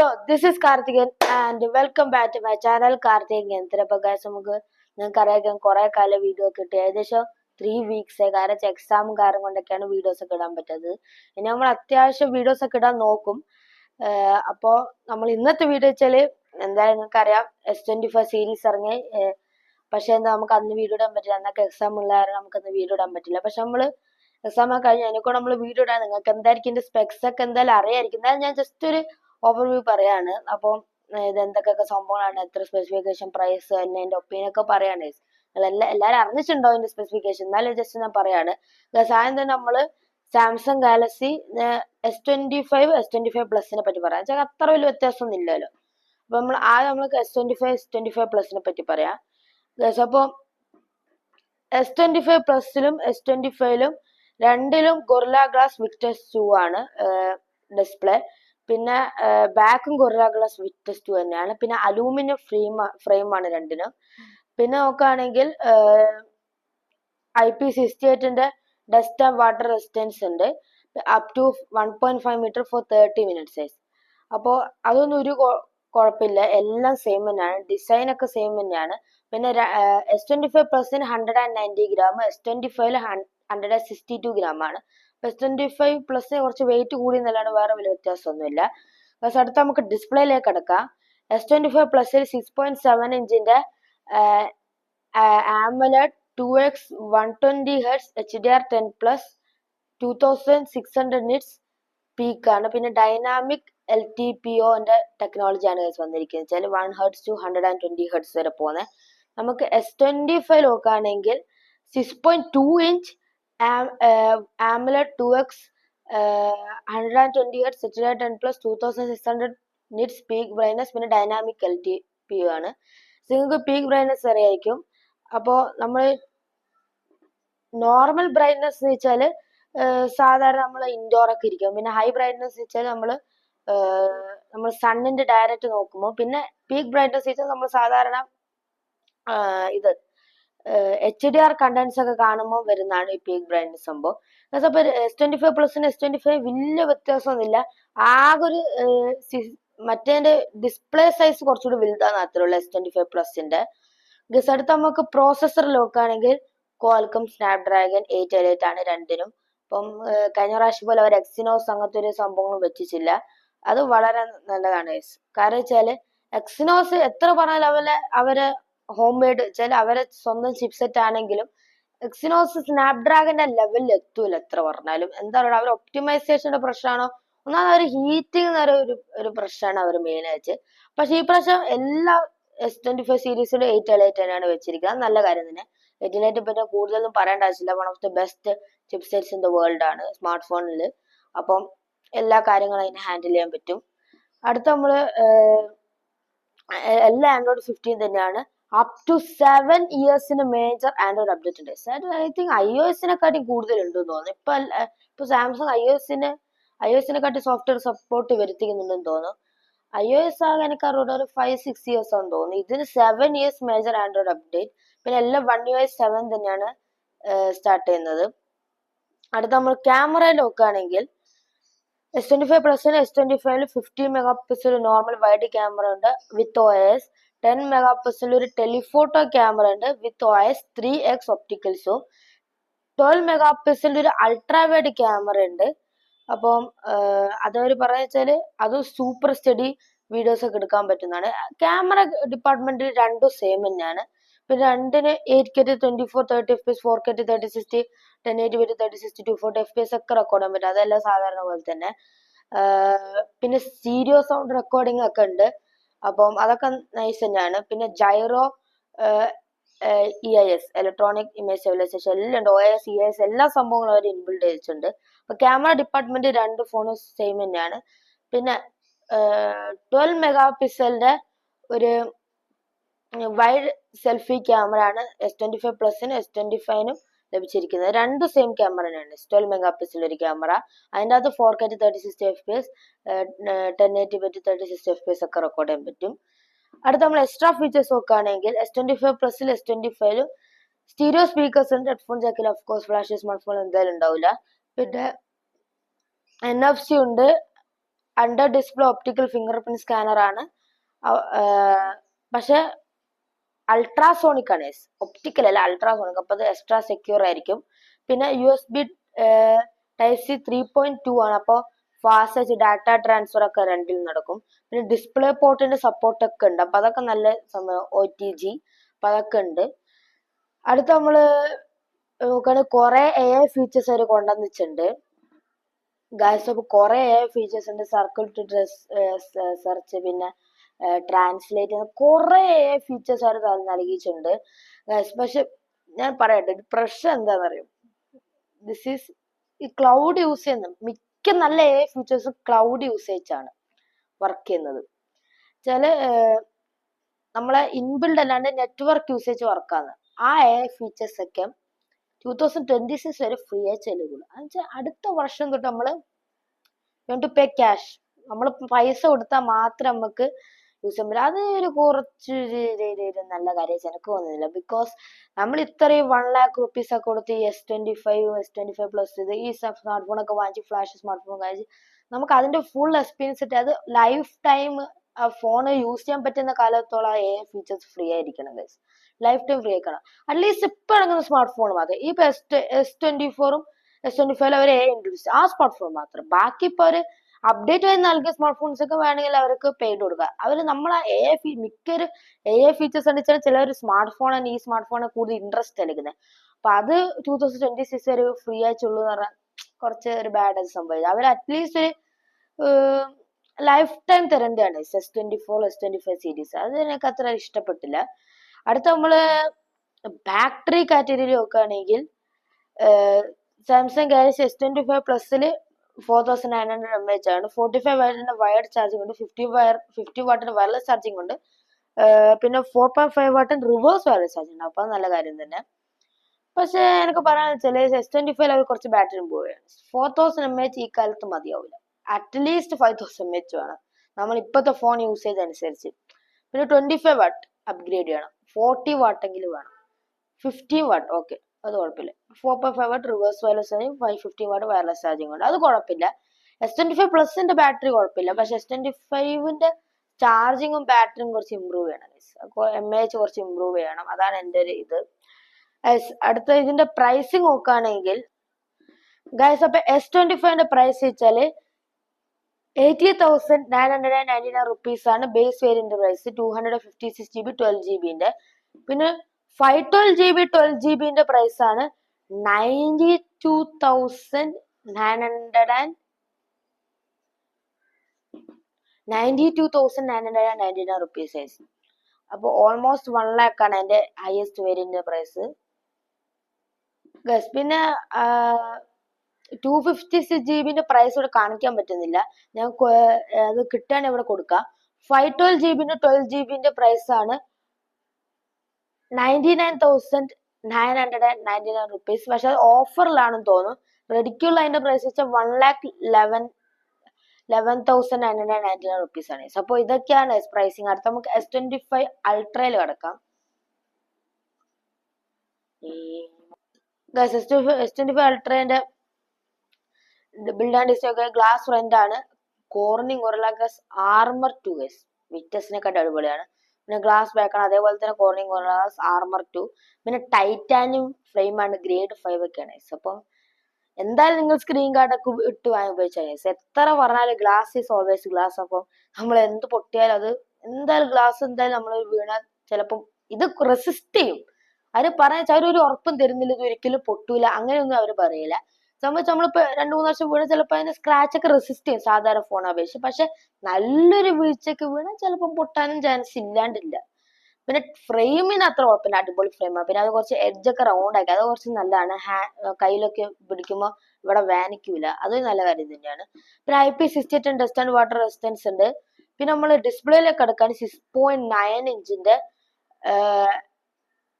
Hello, this is Karthikeyan and welcome back to my channel Karthikeyan. അപ്പോൾ guys നമുക്ക് നിങ്ങൾക്കറിയാം കുറെ കാലം വീഡിയോ കിട്ടി ഏകദേശം 3 weeks കാരണം എക്സാമും കാര്യം കൊണ്ടൊക്കെയാണ് വീഡിയോസ് ഒക്കെ ഇടാൻ പറ്റത്. ഇനി നമ്മൾ അത്യാവശ്യം വീഡിയോസ് ഒക്കെ ഇടാൻ നോക്കും. അപ്പോൾ നമ്മൾ ഇന്നത്തെ വീഡിയോ വെച്ചാൽ എന്തായാലും നിങ്ങൾക്കറിയാം S25 സീരീസ് ഇറങ്ങി. പക്ഷെ എന്താ നമുക്ക് അന്ന് വീഡിയോ ഇടാൻ പറ്റില്ല, അന്നൊക്കെ എക്സാം ഉള്ള കാരണം നമുക്കന്ന് വീഡിയോ ഇടാൻ പറ്റില്ല. പക്ഷെ നമ്മൾ എക്സാം ഒക്കെ കഴിഞ്ഞ് അതിനെക്കൂടെ നമ്മൾ വീഡിയോ ഇടാൻ നിങ്ങൾക്ക് എന്തായിരിക്കും ഇതിന്റെ സ്പെക്സ് ഒക്കെ എന്തായാലും അറിയായിരിക്കും. എന്തായാലും ഞാൻ ജസ്റ്റ് ഒരു ഓവർവ്യൂ പറയാണ്. അപ്പം ഇത് എന്തൊക്കെ സംഭവങ്ങളാണ്, എത്ര സ്പെസിഫിക്കേഷൻ, പ്രൈസ്, അതിന്റെ ഒപ്പീനിയൻ ഒക്കെ പറയാണ്. എല്ലാവരും അറിഞ്ഞിട്ടുണ്ടോ അതിന്റെ സ്പെസിഫിക്കേഷൻ, എന്നാലും ജസ്റ്റ് ഞാൻ പറയാണ്. സാധനം തന്നെ നമ്മള് സാംസങ് ഗാലക്സി S25 പ്ലസിനെ പറ്റി പറയാം. വെച്ചാൽ അത്ര വലിയ വ്യത്യാസമൊന്നും ഇല്ലല്ലോ. അപ്പൊ നമ്മൾ നമ്മൾക്ക് S25 പ്ലസിനെ പറ്റി പറയാം. അപ്പോൾ S25 പ്ലസിലും S25ലും രണ്ടിലും ഗൊറില്ല ഗ്ലാസ് വിക്ടസ് 2 ആണ് ഡിസ്പ്ലേ. പിന്നെ ബാക്കും ഗൊറില്ല ഗ്ലാസ് വിക്ടസ് 2 തന്നെയാണ്. പിന്നെ അലൂമിനിയം ഫ്രെയിമാണ് രണ്ടിനും. പിന്നെ നോക്കുകയാണെങ്കിൽ IP68ന്റെ ഡസ്റ്റ് ആൻഡ് വാട്ടർ റെസിസ്റ്റൻസ് ഉണ്ട്, up to 1.5 metre for 30 minute size. അപ്പോൾ അതൊന്നും ഒരു കുഴപ്പമില്ല, എല്ലാം സെയിം തന്നെയാണ്, ഡിസൈൻ ഒക്കെ സെയിം തന്നെയാണ്. പിന്നെ S25 പ്ലസിന് 190 ഗ്രാം, S25ല് 162 ഗ്രാം ആണ്. S25 പ്ലസിന് കുറച്ച് വെയിറ്റ് കൂടി എന്നല്ലാണ്ട് വേറെ വലിയ വ്യത്യാസമൊന്നുമില്ല. പക്ഷെ അടുത്ത നമുക്ക് ഡിസ്പ്ലേയിലേക്ക് കിടക്കാം. S25 പ്ലസിൽ 6.7 ഇഞ്ചിന്റെ AMOLED 2x 120 Hz HDR10+ 2600 nits peak ആണ്. പിന്നെ ഡൈനാമിക് LTPOന്റെ ടെക്നോളജിയാണ് വന്നിരിക്കുന്നത്. വെച്ചാൽ 1 Hz to 120 Hz വരെ പോകുന്നത്. നമുക്ക് S25 നോക്കുകയാണെങ്കിൽ 6.2 inch AMOLED 2x 120 Hz HDR10+ 2600 nits peak brightness. പിന്നെ ഡൈനാമിക് LTPO ആണ്. നിങ്ങൾക്ക് പീക്ക് ബ്രൈറ്റ്നസ് അറിയായിരിക്കും. അപ്പോൾ നമ്മൾ നോർമൽ ബ്രൈറ്റ്നസ് എന്ന് വെച്ചാൽ സാധാരണ നമ്മൾ ഇൻഡോർ ഒക്കെ ഇരിക്കും. പിന്നെ ഹൈ ബ്രൈറ്റ്നസ് വെച്ചാൽ നമ്മൾ സണ്ണിന്റെ ഡയറക്റ്റ് നോക്കുമ്പോൾ. പിന്നെ പീക്ക് ബ്രൈറ്റ്നസ് വെച്ചാൽ നമ്മൾ സാധാരണ ഇത് HDR കണ്ടന്റ്സ് ഒക്കെ കാണുമ്പോൾ വരുന്നതാണ് ഈ പീക്ക് ബ്രൈറ്റ്നസ് സംഭവം. അപ്പൊ S25 പ്ലസിന് S25 വലിയ വ്യത്യാസമൊന്നുമില്ല. ആകെ ഒരു മറ്റേ ഡിസ്പ്ലേ സൈസ് കുറച്ചുകൂടി വലുതാണ് അത്രയുള്ള S25 പ്ലസിന്റെ. അടുത്ത നമുക്ക് പ്രോസസർ നോക്കുകയാണെങ്കിൽ ക്വാൽക്കം സ്നാപ്ഡ്രാഗൺ 888 ആണ് രണ്ടിനും. അപ്പം കഴിഞ്ഞ പ്രാവശ്യം പോലെ അവർ എക്സിനോസ് അങ്ങനത്തെ ഒരു സംഭവങ്ങളും വെച്ചിട്ടില്ല. അത് വളരെ നല്ലതാണ്. കാരണം വെച്ചാല് എക്സിനോസ് എത്ര പറഞ്ഞാലും അവരെ ഹോം മെയ്ഡ് വെച്ചാൽ അവരെ സ്വന്തം ചിപ്സെറ്റ് ആണെങ്കിലും എക്സിനോസ് സ്നാപ്ഡ്രാഗന്റെ ലെവലിൽ എത്തൂല എത്ര പറഞ്ഞാലും. എന്താ പറയുക, അവർ ഒപ്റ്റിമൈസേഷന്റെ പ്രശ്നമാണോ ഒന്നാമത് അവർ ഹീറ്റിംഗ് ഒരു പ്രശ്നമാണ് അവർ മെയിൻ ആയിട്ട്. പക്ഷെ ഈ പ്രാവശ്യം എല്ലാ S25 സീരീസിലും 888 തന്നെയാണ് വെച്ചിരിക്കുന്നത്. നല്ല കാര്യം തന്നെ. 888 പറ്റി കൂടുതലൊന്നും പറയേണ്ട ആവശ്യമില്ല. One of the best chipsets in the world ആണ് സ്മാർട്ട് ഫോണിൽ. അപ്പം എല്ലാ കാര്യങ്ങളും അതിനെ ഹാൻഡിൽ ചെയ്യാൻ പറ്റും. അടുത്ത നമ്മള് എല്ലാ ആൻഡ്രോയിഡ് 15 തന്നെയാണ്. അപ് ടു 7 ഇയേഴ്സിന് മേജർ ആൻഡ്രോയിഡ് അപ്ഡേറ്റ് ഉണ്ട്. ഐ തിങ്ക് iOS-നെക്കാട്ടി കൂടുതൽ ഉണ്ടെന്ന് തോന്നുന്നു. ഇപ്പൊ സാംസങ് iOS-നെക്കാട്ടി സോഫ്റ്റ്വെയർ സപ്പോർട്ട് വരുത്തിക്കുന്നുണ്ടെന്ന് തോന്നുന്നു. iOS ആകെ എനിക്ക് ഒരു 5-6 ഇയേഴ്സ് ആണെന്ന് തോന്നുന്നു. ഇതിന് 7 ഇയേഴ്സ് മേജർ ആൻഡ്രോയിഡ് അപ്ഡേറ്റ്. പിന്നെ എല്ലാം 1UI 7 തന്നെയാണ് സ്റ്റാർട്ട് ചെയ്യുന്നത്. അടുത്ത നമ്മൾ ക്യാമറയിൽ നോക്കുകയാണെങ്കിൽ S25 പ്ലസിന് S25ല് 50 mega pixel normal wide camera ഉണ്ട് വിത്ത് OIS. 10 മെഗാ പിക്സൽ ഒരു ടെലിഫോട്ടോ ക്യാമറ ഉണ്ട് വിത്ത് OIS 3x optical zoom. 12 mega pixel ഒരു അൾട്രാ വൈഡ് ക്യാമറ ഉണ്ട്. അപ്പം അതവർ പറയുക വെച്ചാല് അത് സൂപ്പർ സ്റ്റഡി വീഡിയോസ് ഒക്കെ എടുക്കാൻ പറ്റുന്നതാണ്. ക്യാമറ ഡിപ്പാർട്ട്മെന്റിൽ രണ്ടും സെയിം തന്നെയാണ്. പിന്നെ രണ്ടിന് 8K 24 30 FPS 4K 30 60 1080 30 60 240 FPS ഒക്കെ റെക്കോർഡ് ചെയ്യാൻ പറ്റും. അതെല്ലാം സാധാരണ പോലെ തന്നെ. പിന്നെ സ്റ്റീരിയോ സൗണ്ട് റെക്കോർഡിംഗ് ഒക്കെ ഉണ്ട്. അപ്പം അതൊക്കെ നൈസ് തന്നെയാണ്. പിന്നെ gyro EIS electronic image stabilisation എല്ലാം ഉണ്ട്. OIS EIS എല്ലാ സംഭവങ്ങളും അവർ ഇൻബിൽഡ് ചെയ്തിട്ടുണ്ട്. അപ്പൊ ക്യാമറ ഡിപ്പാർട്ട്മെന്റ് രണ്ട് ഫോണും സെയിം തന്നെയാണ്. പിന്നെ 12 മെഗാ പിക്സലിന്റെ ഒരു വൈഡ് സെൽഫി ക്യാമറ ആണ് S25 പ്ലസിനും S25നും ലഭിച്ചിരിക്കുന്നത്. രണ്ട് സെയിം ക്യാമറ തന്നെയാണ്. 12 മെഗാ പിക്സൽ ഒരു ക്യാമറ, അതിൻ്റെ അകത്ത് 4K 30 60 FPS 1080 30 60 FPS ഒക്കെ റെക്കോർഡ് ചെയ്യാൻ പറ്റും. അടുത്ത നമ്മൾ എക്സ്ട്രാ ഫീച്ചേഴ്സ് നോക്കുകയാണെങ്കിൽ S25 പ്ലസിൽ S25ലും സ്റ്റീരിയോ സ്പീക്കേഴ്സ് ഉണ്ട്, ഹെഡ്ഫോൺ ജാക്കിൽ of course flash smart phone എന്തായാലും ഉണ്ടാവില്ല. പിന്നെ NFC ഉണ്ട്, under display optical finger print scanner ആണ്. പക്ഷെ അൾട്രാസോണിക് ആണ്, ഒപ്റ്റിക്കൽ അല്ല അൾട്രാസോണിക്. അപ്പൊ അത് എക്സ്ട്രാ സെക്യൂർ ആയിരിക്കും. പിന്നെ USB Type-C 3.2 ആണ്. അപ്പോൾ ഫാസ്റ്റ് ഡാറ്റ ട്രാൻസ്ഫർ ഒക്കെ രണ്ടിൽ നടക്കും. പിന്നെ ഡിസ്പ്ലേ പോർട്ടിന്റെ സപ്പോർട്ട് ഒക്കെ ഉണ്ട്. അപ്പൊ അതൊക്കെ നല്ല സമയം OTG അപ്പൊ അതൊക്കെ ഉണ്ട്. അടുത്ത നമ്മള് നോക്കുകയാണെങ്കിൽ കുറെ AI ഫീച്ചേഴ്സ് അവർ കൊണ്ടുവന്നിട്ടുണ്ട് ഗായ്സ്. അപ്പൊ കുറെ AI ഫീച്ചേഴ്സ് ഉണ്ട്. സർക്കിൾ ടു ഡ്രസ് സെർച്ച്, പിന്നെ ട്രാൻസ്ലേറ്റ്, കുറെ AI ഫീച്ചേഴ്സ് അവർ നൽകിയിട്ടുണ്ട് ഗായ്സ്. പക്ഷെ ഞാൻ പറയട്ടെ, പ്രശ്നം എന്താണെന്നറിയും, ദിസ് ഈസ് ഈ ക്ലൗഡ് യൂസ് ചെയ്യുന്ന മിക്ക നല്ല AI ഫീച്ചേഴ്സ് ക്ലൗഡ് യൂസേജ് ആണ് വർക്ക് ചെയ്യുന്നത്. ചില നമ്മളെ ഇൻബിൽഡ് അല്ലാണ്ട് നെറ്റ്വർക്ക് യൂസേജ് വർക്കാണ്. ആ AI ഫീച്ചേഴ്സ് ഒക്കെ 2026 വരെ ഫ്രീ ആയി ചെല്ലുകയുള്ളൂ. എന്നുവെച്ചാൽ അടുത്ത വർഷം തൊട്ട് നമ്മള് ടു പേ ക്യാഷ്, നമ്മൾ പൈസ കൊടുത്താൽ മാത്രം നമുക്ക് യൂസ് ചെയ്യാൻ പറ്റില്ല. അത് ഒരു കുറച്ച് നല്ല കാര്യം എനിക്ക് തോന്നുന്നില്ല. ബിക്കോസ് നമ്മൾ ഇത്രയും 1,00,000 ഒക്കെ കൊടുത്ത് S25 പ്ലസ് ഇത് ഈ സ്മാർട്ട് ഫോൺ ഒക്കെ വാങ്ങിച്ച്, ഫ്ലാഷ് സ്മാർട്ട് ഫോൺ വാങ്ങിച്ച് നമുക്ക് അതിന്റെ ഫുൾ എക്സ്പീരിയൻസ് കിട്ടി. അത് ലൈഫ് ടൈം ആ ഫോൺ യൂസ് ചെയ്യാൻ പറ്റുന്ന കാലത്തോളം AI ഫീച്ചേഴ്സ് ഫ്രീ ആയിരിക്കണം ഗൈസ്. ലൈഫ് ടൈം ഫ്രീ ആക്കണം. അറ്റ്ലീസ്റ്റ് ഇപ്പൊ ഇറങ്ങുന്ന സ്മാർട്ട് ഫോൺ മാത്രം. ഈ S24ഉം S25 അവർ AI ഇൻട്രൊഡ്യൂസ് ആ സ്മാർട്ട് ഫോൺ മാത്രം. ബാക്കി ഇപ്പൊ ഒരു അപ്ഡേറ്റ് ആയി നൽകിയ സ്മാർട്ട് ഫോൺസ് ഒക്കെ വേണമെങ്കിൽ അവർക്ക് പെയ്ഡ് കൊടുക്കുക. അവര് നമ്മളെ മിക്കൊരു AI ഫീച്ചേഴ്സ് കണ്ടിച്ചാൽ ചില ഒരു സ്മാർട്ട് ഫോൺ ഈ സ്മാർട്ട് ഫോണെ കൂടുതൽ ഇൻട്രസ്റ്റ് എടുക്കുന്നത്. അപ്പൊ അത് 2026 ഒരു ഫ്രീ ആയിട്ടുള്ളൂ എന്ന് പറഞ്ഞാൽ കുറച്ച് ഒരു ബാഡ് സംഭവിച്ചത്. അവർ അറ്റ്ലീസ്റ്റ് ലൈഫ് ടൈം തരേണ്ടതാണ് S24 S25 സീരീസ്. അത് എനിക്ക് അത്ര ഇഷ്ടപ്പെട്ടില്ല. അടുത്ത നമ്മള് ബാറ്ററി കാറ്റഗറി നോക്കുകയാണെങ്കിൽ സാംസങ് ഗാലക്സി S25 പ്ലസിൽ 4900 mAh ആണ്. 45 വാട്ടിന്റെ വയർഡ് ചാർജിംഗ് ഉണ്ട്. 50 വാട്ടിന്റെ വയർലെസ് ചാർജിംഗ് ഉണ്ട്. പിന്നെ 4.5 വാട്ടിന്റെ റിവേഴ്സ് വയർലെസ് ചാർജിംഗ് ഉണ്ട്. അപ്പൊ നല്ല കാര്യം തന്നെ. പക്ഷെ എനിക്ക് പറയാൻ വെച്ചാൽ S25 അവർ കുറച്ച് ബാറ്ററി ഇമ്പ്രൂവ് ചെയ്യണം. 4000 mAh ഈ കാലത്ത് മതിയാവില്ല. അറ്റ്ലീസ്റ്റ് 5000 mAh വേണം നമ്മൾ ഇപ്പോഴത്തെ ഫോൺ യൂസേജ് അനുസരിച്ച്. പിന്നെ 25 വാട്ട് അപ്ഗ്രേഡ് ചെയ്യണം. 40 വാട്ടെങ്കിലും വേണം. 15 വാട്ട് ഓക്കെ, അത് കുഴപ്പമില്ല. 4.5 what reverse wireless charging, 15 what wireless charging ഉണ്ട്. അത് കുഴപ്പമില്ല. S25 പ്ലസിന്റെ ബാറ്ററി കുഴപ്പമില്ല. പക്ഷെ S25ന്റെ ചാർജിങ്ങും ബാറ്ററിയും കുറച്ച് ഇമ്പ്രൂവ് ചെയ്യണം. mAh കുറച്ച് ഇമ്പ്രൂവ് ചെയ്യണം. അതാണ് എൻ്റെ ഒരു ഇത്. അടുത്ത ഇതിന്റെ പ്രൈസിങ് നോക്കുകയാണെങ്കിൽ ഗൈസ്, അപ്പൊ S25ന്റെ പ്രൈസ് വെച്ചാല് 80,999 rupees ആണ് base variant price. 256GB 12GB. പിന്നെ 512GB 12GB പ്രൈസ് ആണ് 92,999 rupees. അപ്പൊ ഓൾമോസ്റ്റ് 1 lakh ആണ് അതിന്റെ ഹയസ്റ്റ് വേരിയന്റ് പ്രൈസ്. പിന്നെ 256GB പ്രൈസ് ഇവിടെ കാണിക്കാൻ പറ്റുന്നില്ല. ഞാൻ അത് കിട്ടാൻ ഇവിടെ കൊടുക്കാം. 512GB 12GB പ്രൈസ് ആണ് 99,999 rupees. പക്ഷെ അത് ഓഫറിലാണെന്ന് തോന്നുന്നു. റെഡിക്കുള്ള അതിന്റെ പ്രൈസ് വെച്ചാൽ 1,11,999 rupees ആണ്. അപ്പൊ ഇതൊക്കെയാണ് പ്രൈസിങ്. അടുത്ത നമുക്ക് S25 അൾട്രയിൽ കിടക്കാം. S25 അൾട്രേന്റെ ബിൽഡ് ആൻഡ് ഡിസൈൻ ഒക്കെ ഗ്ലാസ് ഫ്രണ്ട് ആണ്. Corning Gorilla Glass Armor 2 guys. വിറ്റസിനെക്കാട്ട് അടിപൊളിയാണ്. പിന്നെ ഗ്ലാസ് ബാക്ക് ആണ്. അതേപോലെ തന്നെ കോർണിംഗ് ഗൊറില്ല ഗ്ലാസ് ആർമർ 2. പിന്നെ ടൈറ്റാനിയം ഫ്രെയിം ആണ്. ഗ്രേഡ് 5 ഒക്കെയാണ്. അപ്പൊ എന്തായാലും നിങ്ങൾ സ്ക്രീൻ ഗാർഡ് ഒക്കെ ഇട്ട് വാങ്ങി ഉപയോഗിച്ചാൽ എത്ര പറഞ്ഞാലും ഗ്ലാസ് ഈസ് ഓൾവേസ് ഗ്ലാസ്. അപ്പൊ നമ്മൾ എന്ത് പൊട്ടിയാലും അത് എന്തായാലും ഗ്ലാസ് എന്തായാലും നമ്മൾ വീണാൽ ചിലപ്പം ഇത് റെസിസ്റ്റ് ചെയ്യും. അവര് പറയാ അവരൊരു ഉറപ്പും തരുന്നില്ല ഇത് ഒരിക്കലും പൊട്ടൂല, അങ്ങനെയൊന്നും അവര് പറയില്ല. സംബന്ധിച്ച് നമ്മളിപ്പോ 2-3 വർഷം വീണാൽ ചിലപ്പോ അതിന് സ്ക്രാച്ച് ഒക്കെ റെസിസ്റ്റ് ചെയ്യും സാധാരണ ഫോൺ അപേക്ഷിച്ച്. പക്ഷെ നല്ലൊരു വീഴ്ചക്ക് വീണാൽ ചിലപ്പോൾ പൊട്ടാനും ചാൻസ് ഇല്ലാണ്ടില്ല. പിന്നെ ഫ്രെയിമിന് അത്ര കുഴപ്പമില്ല, അടിപൊളി ഫ്രെയിമാണ്. പിന്നെ അത് കുറച്ച് എഡ്ജ് ഒക്കെ റൗണ്ട് ആക്കി, അത് കുറച്ച് നല്ലതാണ്. കയ്യിലൊക്കെ പിടിക്കുമ്പോൾ ഇവിടെ വാനിക്കൂല, അത് നല്ല കാര്യം തന്നെയാണ്. പിന്നെ IP68 dust and water resistance ഉണ്ട്. പിന്നെ നമ്മൾ ഡിസ്പ്ലേയിലേക്ക് എടുക്കാൻ 6.9 ഇഞ്ചിന്റെ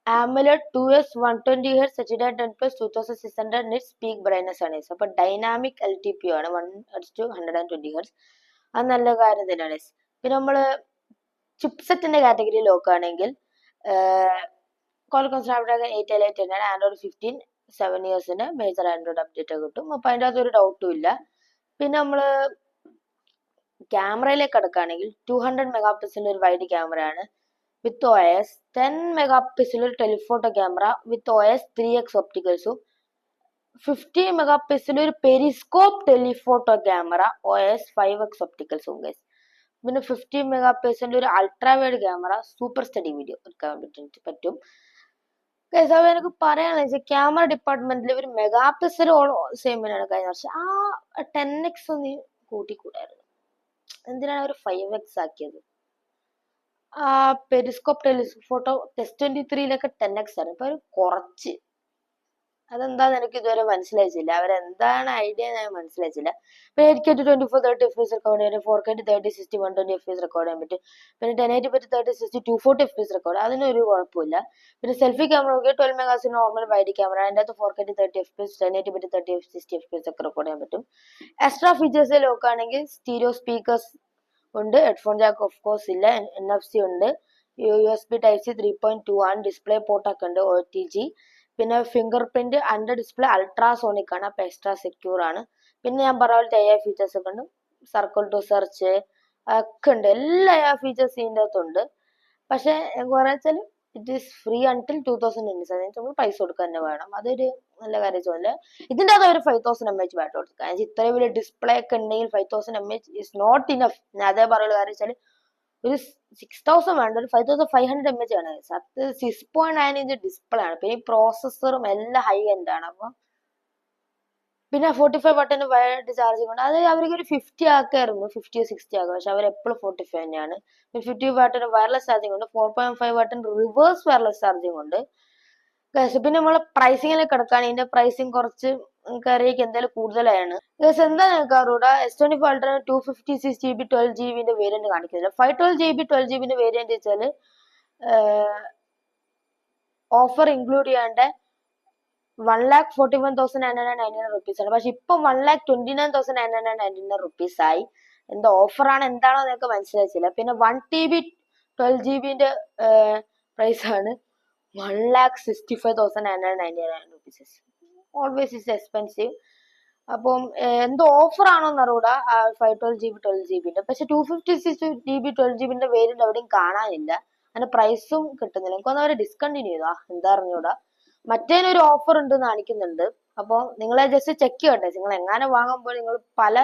AMOLED 2S 120Hz HD10+ 2600 nits peak brightness ആണ്. അപ്പൊ ഡൈനാമിക് LTPO ആണ്, 1:120Hz. അത് നല്ല കാര്യം തന്നെയാണ്. പിന്നെ നമ്മള് ചിപ്സെറ്റിന്റെ കാറ്റഗറിയിൽ നോക്കുകയാണെങ്കിൽ Qualcomm Snapdragon 888 ആണ്. Android 15 7 years major Android update കിട്ടും. അപ്പൊ അതിൻ്റെ അകത്ത് ഒരു ഡൗട്ടും ഇല്ല. പിന്നെ നമ്മള് ക്യാമറയിലേക്ക് കടക്കുകയാണെങ്കിൽ 200 മെഗാ പിക്സലിന്റെ ഒരു വൈഡ് ക്യാമറയാണ് with O S. 10 mega pixel ഒരു telephoto camera with O S 3x ഒപ്റ്റിക്കൽസും 50 മെഗാ പിക്സൽ ഒരു periscope telephoto camera O S 5x ഒപ്റ്റിക്കൽസും ഗൈസ്. പിന്നെ 50 മെഗാ പിക്സലിന്റെ ഒരു ultra wide camera super steady video എടുക്കാൻ പറ്റും ഗൈസ്. അപ്പോൾ എനിക്ക് പറയാനുള്ള വെച്ചാൽ ക്യാമറ ഡിപ്പാർട്ട്മെന്റിൽ ഒരു മെഗാ പിക്സൽ സെയിം തന്നെയാണ് കഴിഞ്ഞ വർഷം. ആ 10x ഒന്ന് കൂട്ടിക്കൂടായിരുന്നു. എന്തിനാണ് അവർ 5x ആക്കിയത്? ആ പെരിസ്കോപ്പ് ടെലിഫോട്ടോ S23 10x ആണ്. ഇപ്പൊ കുറച്ച് അതെന്താന്ന് എനിക്ക് ഇതുവരെ മനസ്സിലായിച്ചില്ല. അവരെന്താണ് ഐഡിയ ഞാൻ മനസ്സിലായിച്ചില്ല. പിന്നെ 8K 24-30 FPS റെക്കോർഡ് ചെയ്യാൻ, 4K 30-60 120 FPS റെക്കോർഡ് ചെയ്യാൻ പറ്റും. പിന്നെ 1080 30-60 240 FPS റെക്കോർഡ്, അതിനൊരു കുഴപ്പമില്ല. പിന്നെ സെൽഫി ക്യാമറ നോക്കിയാൽ 12 മെഗാസ് നോർമൽ വൈഡ് ക്യാമറ, അതിൻ്റെ അകത്ത് 4K 30 FPS 1080 30-60 FPS ഒക്കെ റെക്കോർഡ് ചെയ്യാൻ പറ്റും. എക്സ്ട്രാ ഫീച്ചേഴ്സ് നോക്കുകയാണെങ്കിൽ സ്റ്റീരിയോ സ്പീക്കേഴ്സ് ഉണ്ട്, ഹെഡ്ഫോൺ ജാക്ക് ഓഫ് കോഴ്സ് ഇല്ല, NFC ഉണ്ട്, USB Type-C 3.2 ആണ്, ഡിസ്പ്ലേ പോർട്ടൊക്കെ ഉണ്ട്, OTG. പിന്നെ finger print under display ultrasonic ആണ്, അപ്പൊ എക്സ്ട്രാ സെക്യൂർ ആണ്. പിന്നെ ഞാൻ പറഞ്ഞ പോലത്തെ AI ഫീച്ചേഴ്സ് ഒക്കെ ഉണ്ട്, സർക്കിൾ ടു സെർച്ച് ഒക്കെ ഉണ്ട്, എല്ലാ AI ഫീച്ചേഴ്സ് ഇതിൻ്റെ അകത്തുണ്ട്. പക്ഷെ വെച്ചാൽ ഇറ്റ് ഈസ് ഫ്രീ അൺടിൽ 2027. നമ്മൾ പൈസ കൊടുക്കുക തന്നെ വേണം. അതൊരു നല്ല കാര്യം തോന്നില്ല. ഇതിൻ്റെ അകത്ത് ഒരു 5000 mAh ബാറ്ററി കൊടുക്കുക. ഇത്രയും വലിയ ഡിസ്പ്ലേ ഒക്കെ ഉണ്ടെങ്കിൽ 5000 mAh ഇസ് നോട്ട് ഇനഫ്. ഞാൻ അതേ പറയുള്ള കാര്യം വെച്ചാൽ ഒരു 6000 വേണ്ട, ഒരു 5500 mAh ആണ്. 6.9 ഇഞ്ച് ഡിസ്പ്ലേ ആണ്. പിന്നെ ഈ പ്രോസസ്സറും എല്ലാം ഹൈ എൻഡ് ആണ്. അപ്പൊ പിന്നെ 45 ബട്ടൺ വയർഡ് ചാർജിങ് ഉണ്ട്. അത് അവർക്ക് ഒരു 50 ആക്കായിരുന്നു, 50-60 ആക്കുക. പക്ഷെ അവർ എപ്പോഴും 45 തന്നെയാണ്. 50 ബട്ടൺ വയർലെസ് ചാർജിങ് ഉണ്ട്, 4.5 ബട്ടൺ റിവേഴ്സ് വയർലെസ് ചാർജിങ് ഉണ്ട്. പിന്നെ നമ്മള് പ്രൈസിങ്ങിലേക്ക് കിടക്കുകയാണ്. ഇതിന്റെ പ്രൈസിങ് കുറച്ച് അറിയിക്ക് എന്തായാലും കൂടുതലാണ്. എന്താ നിങ്ങൾക്ക് അറിയൂടാ, S25 Ultra 256GB 12GB variant കാണിക്കുന്നില്ല. 512GB 12GB വേരിയന്റ് വെച്ചാല് ഓഫർ ഇൻക്ലൂഡ് ചെയ്യാണ്ട് 1,41,999 rupees ആണ്. പക്ഷെ ഇപ്പൊ 1,29,999 rupees ആയി. എന്താ ഓഫറാണ് എന്താണോ നിങ്ങൾക്ക് മനസ്സിലായില്ല. പിന്നെ 1TB 12GB പ്രൈസ് ആണ് 1,65,999 rupees. Always is expensive. അപ്പം എന്തോ ഓഫർ ആണോന്ന് അറിയൂടാ 512GB 12GB. പക്ഷെ 256GB 12GB വേരിയന്റ് എവിടെയും കാണാനില്ല. അതിന്റെ പ്രൈസും കിട്ടുന്നില്ല. എനിക്കൊന്നും അവര് ഡിസ്കണ്ടിന്യൂ ചെയ്താ എന്താ അറിഞ്ഞൂടാ. മറ്റേനൊരു ഓഫർ ഉണ്ട് കാണിക്കുന്നുണ്ട്. അപ്പോൾ നിങ്ങളെ ജസ്റ്റ് ചെക്ക് ചെയ്യട്ടെ. നിങ്ങൾ എങ്ങനെ വാങ്ങുമ്പോൾ നിങ്ങൾ പല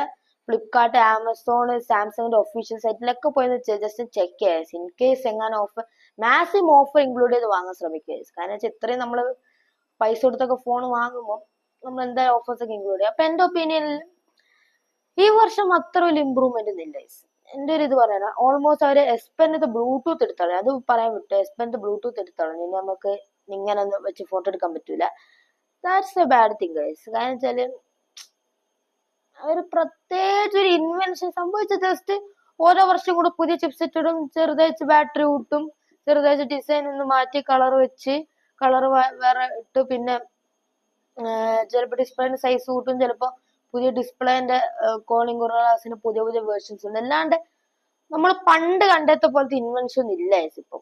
ഫ്ലിപ്കാർട്ട്, ആമസോൺ, സാംസങ്ങിന്റെ ഒഫീഷ്യൽ സൈറ്റിലൊക്കെ പോയി ജസ്റ്റ് ചെക്ക് ചെയ്യുക. ഇൻ കേസ് എങ്ങനെ ഓഫർ, മാക്സിമം ഓഫർ ഇൻക്ലൂഡ് ചെയ്ത് വാങ്ങാൻ ശ്രമിക്കുക. കാരണം വെച്ചാൽ ഇത്രയും നമ്മൾ പൈസ കൊടുത്തൊക്കെ ഫോൺ വാങ്ങുമ്പോൾ നമ്മൾ എന്തായാലും ഓഫേഴ്സ് ഒക്കെ ഇൻക്ലൂഡ് ചെയ്യും. അപ്പൊ എന്റെ ഒപ്പീനിയനിൽ ഈ വർഷം അത്ര വലിയ ഇമ്പ്രൂവ്മെന്റ് ഒന്നും ഇല്ല. എന്റെ ഒരു ഇത് പറയാനാ, ഓൾമോസ്റ്റ് അവര് എസ്പെന്റെ ബ്ലൂടൂത്ത് എടുത്തോളൂ. അത് പറയാൻ വിട്ടു, എസ്പെന്റെ ബ്ലൂടൂത്ത് എടുത്തോളൂ. ഇനി നമുക്ക് ഇങ്ങനെ ഒന്ന് വെച്ച് ഫോട്ടോ എടുക്കാൻ പറ്റൂല. That's A bad thing guys. കാരണം വെച്ചാല് അവര് പ്രത്യേകിച്ച് ഒരു ഇൻവെൻഷൻ സംഭവിച്ച ജസ്റ്റ് ഓരോ വർഷം കൂടെ പുതിയ ചിപ്സെറ്റ് ഇടും, ചെറുതായിട്ട് ബാറ്ററി കൂട്ടും, ചെറുതായിട്ട് ഡിസൈൻ ഒന്ന് മാറ്റി കളർ വെച്ച് കളർ വേറെ ഇട്ട്, പിന്നെ ചിലപ്പോൾ ഡിസ്പ്ലേന്റെ സൈസ് കൂട്ടും, ചിലപ്പോൾ പുതിയ ഡിസ്പ്ലേന്റെ കോളിംഗ് ഗ്ലാസിന് പുതിയ പുതിയ വേർഷൻസ് ഉണ്ട്. അല്ലാണ്ട് നമ്മൾ പണ്ട് കണ്ടെത്ത പോലത്തെ ഇൻവെൻഷൻ ഇല്ല ഇപ്പം.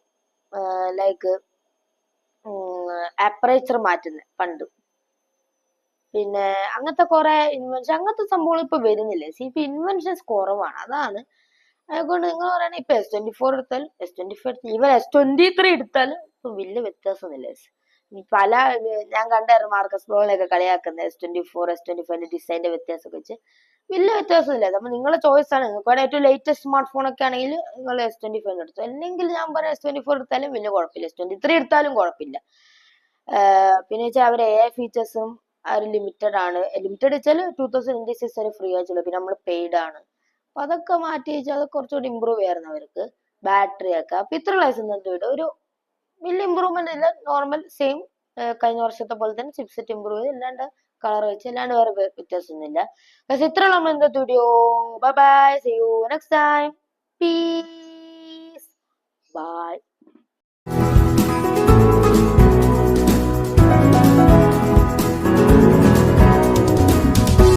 ലൈക്ക് അപ്പറേച്ചർ മാറ്റുന്ന പണ്ട്, പിന്നെ അങ്ങനത്തെ കുറെ ഇൻവെൻഷൻ, അങ്ങനത്തെ സംഭവങ്ങൾ ഇപ്പൊ വരുന്നില്ല. ഇപ്പൊ ഇൻവെൻഷൻസ് കുറവാണ്, അതാണ്. അതുകൊണ്ട് നിങ്ങൾ പറയുന്നത് ഇപ്പൊ S24 എടുത്താലും S25 ഈവൻ S23 എടുത്താലും ഇപ്പൊ വലിയ വ്യത്യാസമൊന്നുമില്ല. പല ഞാൻ കണ്ടായിരുന്നു മാർക്കസ് പ്രോയിലൊക്കെ കളിയാക്കുന്നത് S24 S25 ഡിസൈന്റെ വ്യത്യാസമൊക്കെ വെച്ച് വലിയ വ്യത്യാസമില്ല. അപ്പൊ നിങ്ങളുടെ ചോയ്സ് ആണ്. നിങ്ങൾക്ക് ഏറ്റവും ലേറ്റസ്റ്റ് സ്മാർട്ട് ഫോൺ ഒക്കെ ആണെങ്കിൽ നിങ്ങൾ S25 എടുത്തു, അല്ലെങ്കിൽ ഞാൻ പറയാം S24 എടുത്താലും വലിയ കുഴപ്പമില്ല, S23 എടുത്താലും കുഴപ്പമില്ല. പിന്നെ വെച്ചാൽ അവർ AI ഫീച്ചേഴ്സും ലിമിറ്റഡ് ആണ്. ലിമിറ്റഡ് വെച്ചാൽ 2026 വരെ ഫ്രീ ആയിട്ടുള്ളൂ. പിന്നെ നമ്മൾ പെയ്ഡ് ആണ്. അപ്പൊ അതൊക്കെ മാറ്റി വെച്ചാൽ അത് കുറച്ചുകൂടി ഇമ്പ്രൂവ് ചെയ്യായിരുന്നു അവർക്ക്, ബാറ്ററി ഒക്കെ. അപ്പൊ ഇത്ര ലൈസൻസ് ഒരു വലിയ ഇമ്പ്രൂവ്മെന്റ് ഇല്ല, നോർമൽ സെയിം കഴിഞ്ഞ വർഷത്തെ പോലെ തന്നെ ചിപ്സെറ്റ് ഇമ്പ്രൂവ് ചെയ്ത്, അല്ലാണ്ട് കളർ വെച്ച്, അല്ലാണ്ട് വേറെ വ്യത്യാസമൊന്നുമില്ല. പക്ഷെ ഇത്ര നമ്മൾ ഇന്നത്തെ video. Bye bye, see you next time, peace, by.